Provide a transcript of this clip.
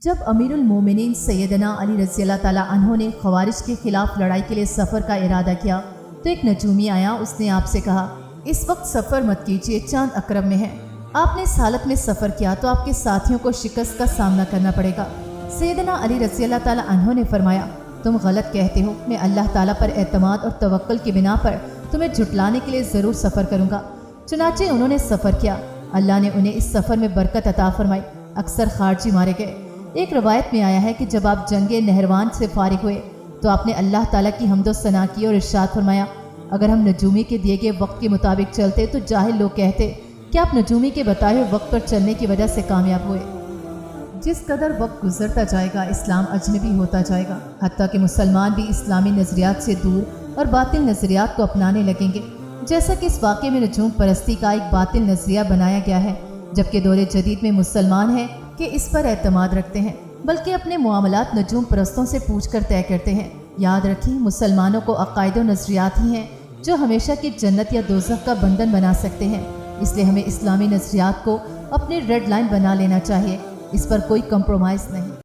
جب امیر المومنین سیدنا علی رضی اللہ تعالیٰ عنہ نے خوارج کے خلاف لڑائی کے لیے سفر کا ارادہ کیا تو ایک نجومی آیا، اس نے آپ سے کہا اس وقت سفر مت کیجیے، چاند اکرم میں ہے۔ آپ نے اس حالت میں سفر کیا تو آپ کے ساتھیوں کو شکست کا سامنا کرنا پڑے گا۔ سیدنا علی رضی اللہ تعالیٰ عنہ نے فرمایا تم غلط کہتے ہو، میں اللہ تعالیٰ پر اعتماد اور توکل کی بنا پر تمہیں جھٹلانے کے لیے ضرور سفر کروں گا۔ چنانچہ انہوں نے سفر کیا، اللہ نے انہیں اس سفر میں برکت عطا فرمائی، اکثر خارجی مارے گئے۔ ایک روایت میں آیا ہے کہ جب آپ جنگ نہروان سے فارغ ہوئے تو آپ نے اللہ تعالیٰ کی حمد و ثنا کی اور ارشاد فرمایا اگر ہم نجومی کے دیے گئے وقت کے مطابق چلتے تو جاہل لوگ کہتے کہ آپ نجومی کے بتائے ہوئے وقت پر چلنے کی وجہ سے کامیاب ہوئے۔ جس قدر وقت گزرتا جائے گا اسلام اجنبی ہوتا جائے گا، حتیٰ کہ مسلمان بھی اسلامی نظریات سے دور اور باطل نظریات کو اپنانے لگیں گے، جیسا کہ اس واقعے میں نجوم پرستی کا ایک باطل نظریہ بنایا گیا ہے، جبکہ دور جدید میں مسلمان ہیں کہ اس پر اعتماد رکھتے ہیں، بلکہ اپنے معاملات نجوم پرستوں سے پوچھ کر طے کرتے ہیں۔ یاد رکھیں مسلمانوں کو عقائد و نظریات ہی ہیں جو ہمیشہ کی جنت یا دوزخ کا بندھن بنا سکتے ہیں، اس لیے ہمیں اسلامی نظریات کو اپنی ریڈ لائن بنا لینا چاہیے، اس پر کوئی کمپرومائز نہیں۔